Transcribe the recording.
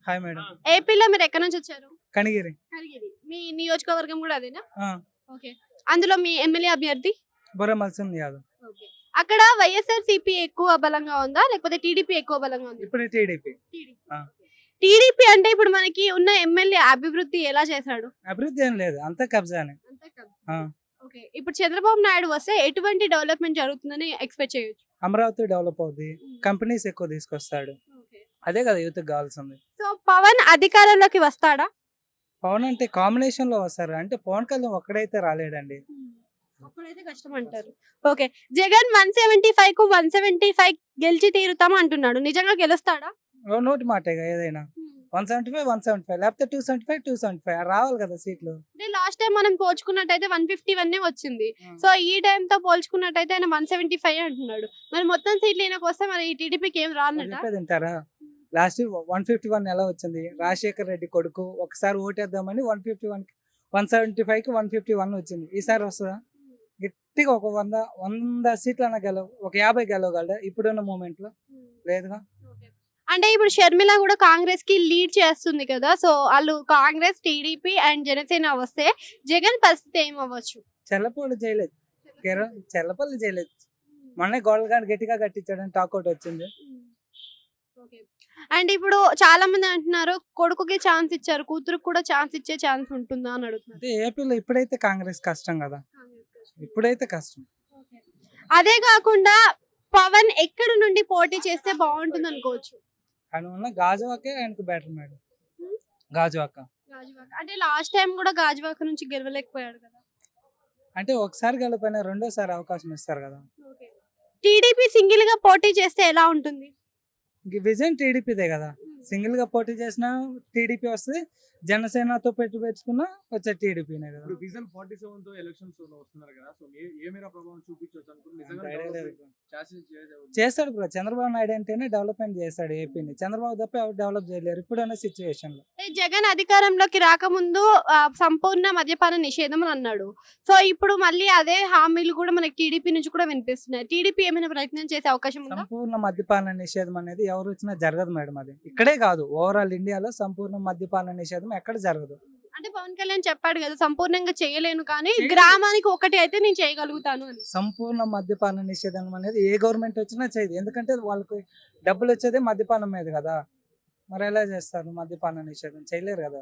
Hi madam. ఏపీలో మీరు ఎక్కడి నుంచి వచ్చారు? కనిగిరి. కనిగిరి. మీ నియోజకవర్గం కూడా అదేనా? ఆ, ఓకే. అందులో మీ ఎమ్మెల్యే అభ్యర్థి? బుర్ర మల్సింది కాదు. ఓకే. అక్కడ వైఎస్ఆర్‌సీపీ ఎక్కువ బలంగా ఉందా? లేకపోతే టీడీపీ ఎక్కువ బలంగా ఉందా? ఇప్పుడు టీడీపీ. ఆ. టీడీపీ అంటే ఇప్పుడు మనకి ఉన్న ఎమ్మెల్యే అభివృద్ధి ఎలా చేశాడు? అభివృద్ధి ఏం లేదు, అంతా కబ్జానే. ఆ. ఓకే. ఇప్పుడు చంద్రబాబు నాయుడు వస్తే ఎటువంటి డెవలప్‌మెంట్ జరుగుతుందని ఎక్స్‌పెక్ట్ చేయొచ్చు? అమరావతి డెవలప్ అవుద్ది, కంపెనీస్ ఎక్కువ తీసుకొస్తాడు. ఓకే. అదే కదా యూత్ కావాల్సింది. సో పవన్ అధికారంలోకి వస్తాడా? పవన్ అంటే కాంబినేషన్ లో వస్తారు, అంటే పవన్ కళ్యాణ్ ఒక్కడైతే రాలేడండి. అప్పుడైతే కష్టం అంటారు. ఓకే. జగన్ 175 కు 175 గెలిచి తీరుతాం అంటున్నాడు. నిజంగా గెలుస్తాడా? ఓ నోటి మాటేగా ఏదైనా. 175 175 లేకపోతే 275 275 రావాలి కదా సీట్లు. అంటే లాస్ట్ టైం మనం పోల్చుకున్నట్టయితే 151 వచ్చింది. సో ఈ టైం తో పోల్చుకున్నట్టయితే ఆయన 175 అంటున్నాడు. మరి మొత్తం సీట్లు ఈయనకు వస్తే మరి ఈ టీడీపీకి ఏం రానట? చెప్పేది వింటారా? లాస్ట్ 151 ఎలా వచ్చింది? రాజశేఖర్ రెడ్డి కొడుకు ఒకసారి ఓటేద్దామని 151 175 కి 151 వచ్చింది. ఈసారి వస్తుందా? గట్టిగా ఒక 100 సీట్లన్నా గెలవ, ఒక 50 గెలవగలరా ఇప్పుడున్న మూమెంట్ లో? లేదుగా. అంటే ఇప్పుడు షర్మిల కూడా కాంగ్రెస్ కి లీడ్ చేస్తుంది కదా. సో వాళ్ళు కాంగ్రెస్, టీడీపీ అండ్ జనసేన వస్తే జగన్ పరిస్థితి ఏమవ్వచ్చు? చెల్లపల్లి చేయలేదు, చెల్లపల్లి చేయలేదు. మొన్నే గోడగాడు గట్టిగా కట్టించాడని టాక్అవుట్ వచ్చింది. అండ్ ఇప్పుడు చాలా మంది అంటున్నారు కొడుకుకి ఛాన్స్ ఇచ్చారు, కూతురుకు కూడా ఛాన్స్ ఇచ్చే ఛాన్స్ ఉంటుందా అని అడుగుతున్నారు. అంటే ఏపీలో ఇప్పుడైతే కాంగ్రెస్ కష్టం కదా, ఇప్పుడైతే కష్టం. అదే కాకుండా పవన్ ఎక్కడి నుండి పోటీ చేస్తే బాగుంటుంది అనుకోవచ్చు? ఆయన ఉన్న గాజువాకే ఆయనకు బెటర్ మేడం. గాజువాక అంటే లాస్ట్ టైం కూడా గాజువాక నుంచి గెలవలేకపోయాడు కదా. అంటే ఒకసారి గెలపైనా రెండోసారి అవకాశం ఇస్తారు కదా. టీడీపీ సింగిల్ గా పోటీ చేస్తే ఎలా ఉంటుంది? విజన్ టీడీపీదే కదా. సింగిల్ గా పోటీ చేసిన టీడీపీ వస్తుంది, జనసేనతో పెట్టుకున్నా వచ్చే టీడీపీనే కదా. ఇప్పుడు విజన్ 47 తో ఎలక్షన్స్ వస్తున్నారు కదా. సో ఏ మేర ప్రభావం చూపించవచ్చు అనుకుంటున్నారు? నిజంగా ఐడియా లేదు. శాసన చేయలేదు. చేస్తాడు బ్రో, చంద్రబాబు నాయుడు అంటేనే డెవలప్మెంట్ చేస్తాడు ఏపీని. చంద్రబాబు తప్ప ఎవరు డెవలప్ చేయలేరు ఇప్పుడున్న సిచ్యువేషన్ లో. జగన్ అధికారంలోకి రాకముందు సంపూర్ణ మద్యపాన నిషేధం అని అన్నాడు. సో ఇప్పుడు మళ్ళీ అదే హామీలు కూడా మనకి టీడీపీ నుంచి కూడా వినిపిస్తున్నాయి. టీడీపీ ఏమైనా ప్రయత్నం చేసే అవకాశం ఉందా? సంపూర్ణ మద్యపాన నిషేధం అనేది ఎవరు వచ్చినా జరగదు మేడం. అది ఇక్కడే కాదు, ఓవరాల్ ఇండియాలో సంపూర్ణ మద్యపాన నిషేధం ఎక్కడ జరగదు. అంటే పవన్ కళ్యాణ్ చెప్పాడు కదా సంపూర్ణంగా చేయలేను కానీ గ్రామానికి ఒకటి అయితే నేను చేయగలుగుతాను అని. సంపూర్ణ మద్యపాన నిషేధం అనేది ఏ గవర్నమెంట్ వచ్చినా చేయదు, ఎందుకంటే వాళ్ళకి డబ్బులు వచ్చేదే మద్యపానం మీద కదా. మరి ఎలా చేస్తారు? మద్యపాన నిషేధం చేయలేరు కదా.